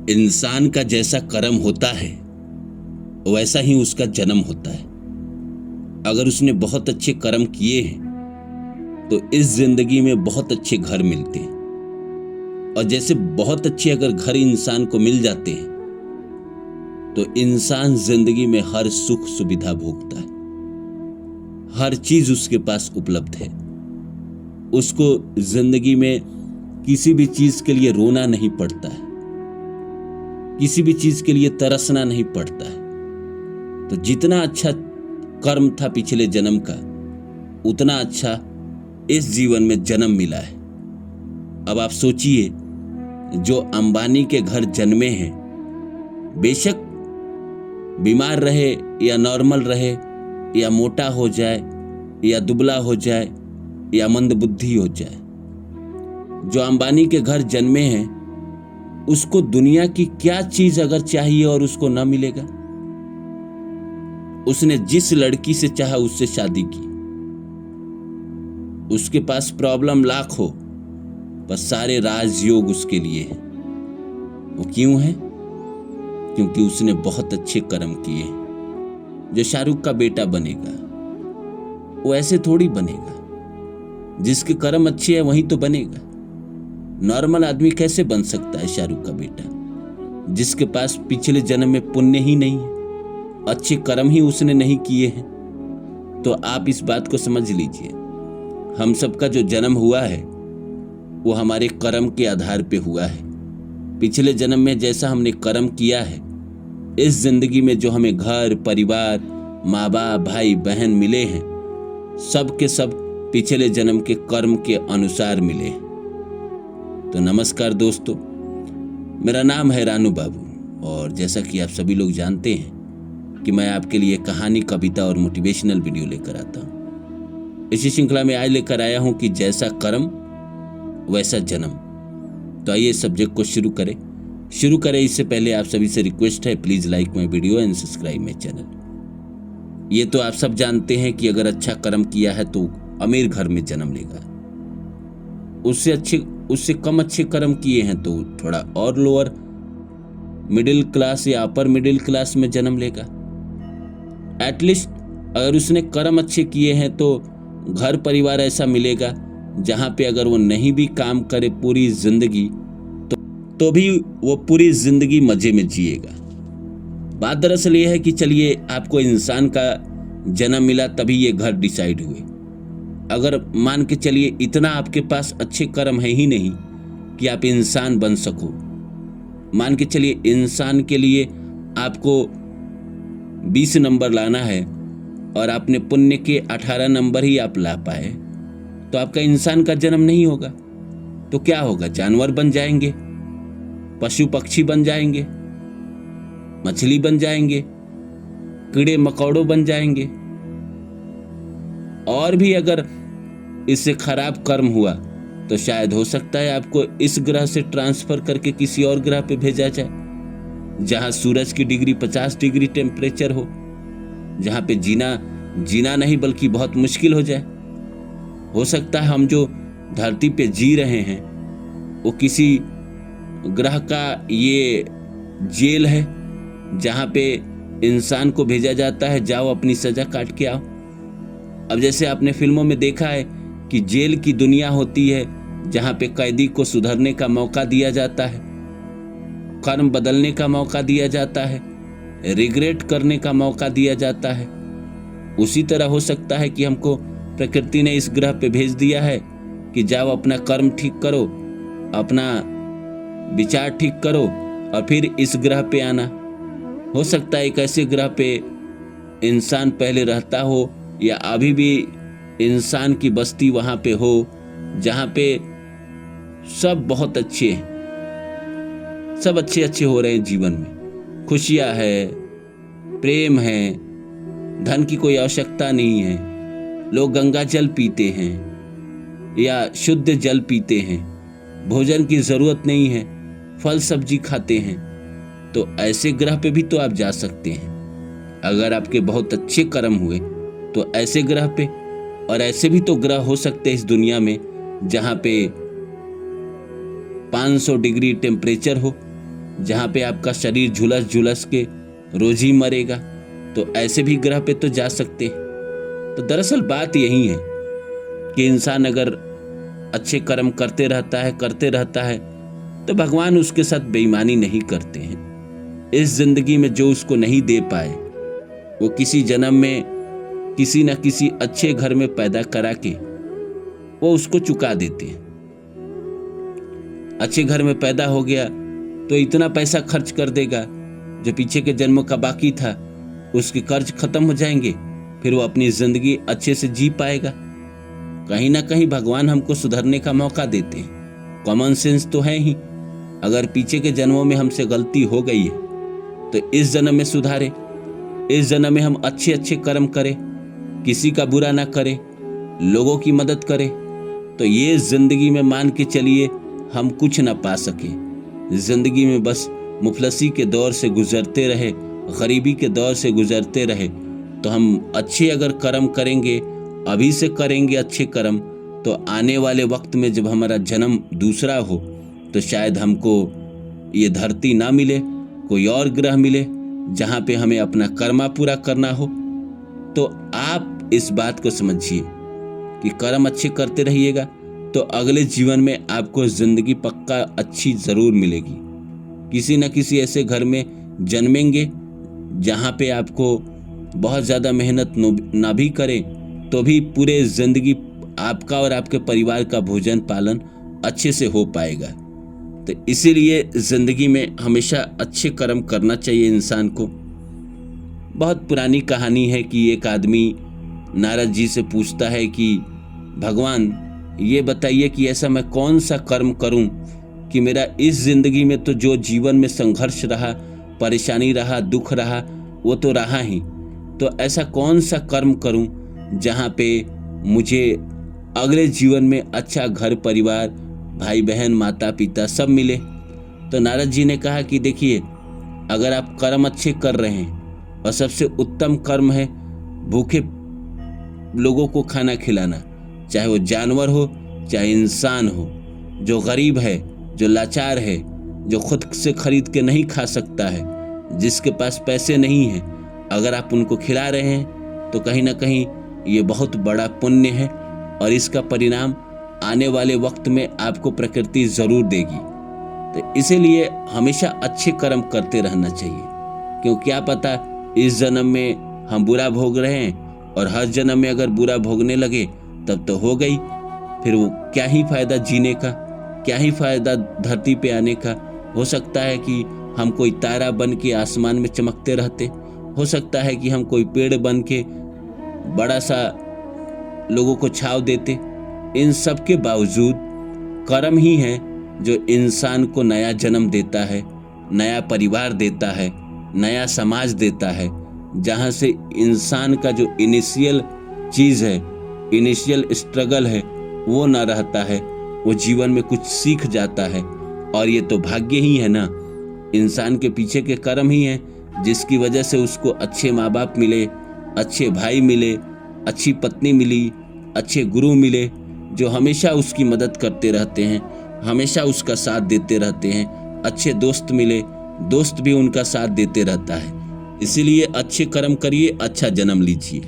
इंसान का जैसा कर्म होता है वैसा ही उसका जन्म होता है। अगर उसने बहुत अच्छे कर्म किए हैं तो इस जिंदगी में बहुत अच्छे घर मिलते हैं, और जैसे बहुत अच्छे अगर घर इंसान को मिल जाते हैं तो इंसान जिंदगी में हर सुख सुविधा भोगता है। हर चीज उसके पास उपलब्ध है। उसको जिंदगी में किसी भी चीज के लिए रोना नहीं पड़ता है, किसी भी चीज के लिए तरसना नहीं पड़ता है। तो जितना अच्छा कर्म था पिछले जन्म का, उतना अच्छा इस जीवन में जन्म मिला है। अब आप सोचिए, जो अंबानी के घर जन्मे हैं, बेशक बीमार रहे या नॉर्मल रहे या मोटा हो जाए या दुबला हो जाए या मंदबुद्धि हो जाए, जो अंबानी के घर जन्मे हैं उसको दुनिया की क्या चीज अगर चाहिए और उसको ना मिलेगा? उसने जिस लड़की से चाहा उससे शादी की, उसके पास प्रॉब्लम लाख हो पर सारे राजयोग उसके लिए हैं। वो क्यों है? क्योंकि उसने बहुत अच्छे कर्म किए हैं। जो शाहरुख का बेटा बनेगा वो ऐसे थोड़ी बनेगा, जिसके कर्म अच्छे हैं वही तो बनेगा। नॉर्मल आदमी कैसे बन सकता है शाहरुख का बेटा, जिसके पास पिछले जन्म में पुण्य ही नहीं है, अच्छे कर्म ही उसने नहीं किए हैं? तो आप इस बात को समझ लीजिए, हम सबका जो जन्म हुआ है वो हमारे कर्म के आधार पे हुआ है। पिछले जन्म में जैसा हमने कर्म किया है, इस जिंदगी में जो हमें घर परिवार माँ बाप भाई बहन मिले हैं, सब के सब पिछले जन्म के कर्म के अनुसार मिले हैं। तो नमस्कार दोस्तों, मेरा नाम है रानू बाबू, और जैसा कि आप सभी लोग जानते हैं कि मैं आपके लिए कहानी, कविता और मोटिवेशनल वीडियो लेकर आता हूँ। इसी श्रृंखला में आज लेकर आया हूँ कि जैसा कर्म वैसा जन्म। तो आइए सब्जेक्ट को शुरू करें। इससे पहले आप सभी से रिक्वेस्ट है, please like my video and subscribe my channel. ये तो आप सब जानते हैं कि अगर अच्छा कर्म किया है तो अमीर घर में जन्म लेगा, उससे कम अच्छे कर्म किए हैं तो थोड़ा और लोअर मिडिल क्लास या अपर मिडिल क्लास में जन्म लेगा। एटलीस्ट अगर उसने कर्म अच्छे किए हैं तो घर परिवार ऐसा मिलेगा जहां पे अगर वो नहीं भी काम करे पूरी जिंदगी तो भी वो पूरी जिंदगी मजे में जिएगा। बात दरअसल ये है कि चलिए, आपको इंसान का जन्म मिला तभी ये घर डिसाइड हुए। अगर मान के चलिए इतना आपके पास अच्छे कर्म है ही नहीं कि आप इंसान बन सको, मान के चलिए इंसान के लिए आपको 20 नंबर लाना है और आपने पुण्य के 18 नंबर ही आप ला पाए, तो आपका इंसान का जन्म नहीं होगा। तो क्या होगा? जानवर बन जाएंगे, पशु पक्षी बन जाएंगे, मछली बन जाएंगे, कीड़े मकोड़ों बन जाएंगे। और भी अगर इससे खराब कर्म हुआ तो शायद हो सकता है आपको इस ग्रह से ट्रांसफर करके किसी और ग्रह पे भेजा जाए, जहां सूरज की डिग्री 50 डिग्री टेम्परेचर हो, जहां पे जीना नहीं बल्कि बहुत मुश्किल हो जाए। हो सकता है हम जो धरती पे जी रहे हैं वो किसी ग्रह का ये जेल है, जहां पे इंसान को भेजा जाता है, जाओ अपनी सजा काट के आओ। अब जैसे आपने फिल्मों में देखा है कि जेल की दुनिया होती है जहां पे कैदी को सुधरने का मौका दिया जाता है, कर्म बदलने का मौका दिया जाता है, रिग्रेट करने का मौका दिया जाता है। उसी तरह हो सकता है कि हमको प्रकृति ने इस ग्रह पे भेज दिया है कि जाओ अपना कर्म ठीक करो, अपना विचार ठीक करो और फिर इस ग्रह पे आना। हो सकता है एक ऐसे ग्रह पे इंसान पहले रहता हो या अभी भी इंसान की बस्ती वहां पे हो, जहां पे सब बहुत अच्छे हैं, सब अच्छे हो रहे हैं जीवन में, खुशियां है, प्रेम है, धन की कोई आवश्यकता नहीं है, लोग गंगा जल पीते हैं या शुद्ध जल पीते हैं, भोजन की जरूरत नहीं है, फल सब्जी खाते हैं। तो ऐसे ग्रह पे भी तो आप जा सकते हैं अगर आपके बहुत अच्छे कर्म हुए तो ऐसे ग्रह पे। और ऐसे भी तो ग्रह हो सकते हैं इस दुनिया में जहां पे 500 डिग्री टेम्परेचर हो, जहाँ पे आपका शरीर झुलस झुलस के रोज ही मरेगा, तो ऐसे भी ग्रह पे तो जा सकते हैं। तो दरअसल बात यही है कि इंसान अगर अच्छे कर्म करते रहता है तो भगवान उसके साथ बेईमानी नहीं करते हैं। इस जिंदगी में जो उसको नहीं दे पाए वो किसी जन्म में किसी न किसी अच्छे घर में पैदा करा के वो उसको चुका देते हैं। अच्छे घर में पैदा हो गया तो इतना पैसा खर्च कर देगा, जो पीछे के जन्मों का बाकी था उसके कर्ज खत्म हो जाएंगे, फिर वो अपनी जिंदगी अच्छे से जी पाएगा। कहीं ना कहीं भगवान हमको सुधरने का मौका देते हैं। कॉमन सेंस तो है ही, अगर पीछे के जन्मों में हमसे गलती हो गई है तो इस जन्म में सुधारे, इस जन्म में हम अच्छे अच्छे कर्म करें, किसी का बुरा ना करें, लोगों की मदद करें, तो ये जिंदगी में मान के चलिए हम कुछ ना पा सके। जिंदगी में बस मुफलसी के दौर से गुजरते रहे, गरीबी के दौर से गुजरते रहे, तो हम अच्छे अगर कर्म करेंगे, अभी से करेंगे अच्छे कर्म, तो आने वाले वक्त में जब हमारा जन्म दूसरा हो तो शायद हमको ये धरती ना मिले, कोई और ग्रह मिले जहाँ पे हमें अपना कर्मा पूरा करना हो। तो आप इस बात को समझिए कि कर्म अच्छे करते रहिएगा तो अगले जीवन में आपको जिंदगी पक्का अच्छी जरूर मिलेगी। किसी न किसी ऐसे घर में जन्मेंगे जहाँ पे आपको बहुत ज़्यादा मेहनत ना भी करें तो भी पूरे जिंदगी आपका और आपके परिवार का भोजन पालन अच्छे से हो पाएगा। तो इसीलिए जिंदगी में हमेशा अच्छे कर्म करना चाहिए इंसान को। बहुत पुरानी कहानी है कि एक आदमी नारद जी से पूछता है कि भगवान ये बताइए कि ऐसा मैं कौन सा कर्म करूं कि मेरा इस जिंदगी में तो जो जीवन में संघर्ष रहा, परेशानी रहा, दुख रहा, वो तो रहा ही, तो ऐसा कौन सा कर्म करूं जहां पे मुझे अगले जीवन में अच्छा घर परिवार, भाई बहन, माता पिता सब मिले। तो नारद जी ने कहा कि देखिए, अगर आप कर्म अच्छे कर रहे हैं और सबसे उत्तम कर्म है भूखे लोगों को खाना खिलाना, चाहे वो जानवर हो चाहे इंसान हो, जो गरीब है, जो लाचार है, जो खुद से खरीद के नहीं खा सकता है, जिसके पास पैसे नहीं है, अगर आप उनको खिला रहे हैं तो कहीं ना कहीं ये बहुत बड़ा पुण्य है और इसका परिणाम आने वाले वक्त में आपको प्रकृति जरूर देगी। तो इसीलिए हमेशा अच्छे कर्म करते रहना चाहिए, क्योंकि क्या पता इस जन्म में हम बुरा भोग रहे हैं और हर जन्म में अगर बुरा भोगने लगे तब तो हो गई, फिर वो क्या ही फायदा जीने का, क्या ही फायदा धरती पे आने का। हो सकता है कि हम कोई तारा बन के आसमान में चमकते रहते, हो सकता है कि हम कोई पेड़ बन के बड़ा सा लोगों को छाव देते। इन सब के बावजूद कर्म ही है जो इंसान को नया जन्म देता है, नया परिवार देता है, नया समाज देता है, जहाँ से इंसान का जो इनिशियल चीज़ है, इनिशियल स्ट्रगल है, वो ना रहता है, वो जीवन में कुछ सीख जाता है। और ये तो भाग्य ही है ना, इंसान के पीछे के कर्म ही हैं जिसकी वजह से उसको अच्छे माँ बाप मिले, अच्छे भाई मिले, अच्छी पत्नी मिली, अच्छे गुरु मिले जो हमेशा उसकी मदद करते रहते हैं, हमेशा उसका साथ देते रहते हैं। अच्छे दोस्त मिले, दोस्त भी उनका साथ देते रहता है। इसीलिए अच्छे कर्म करिए, अच्छा जन्म लीजिए।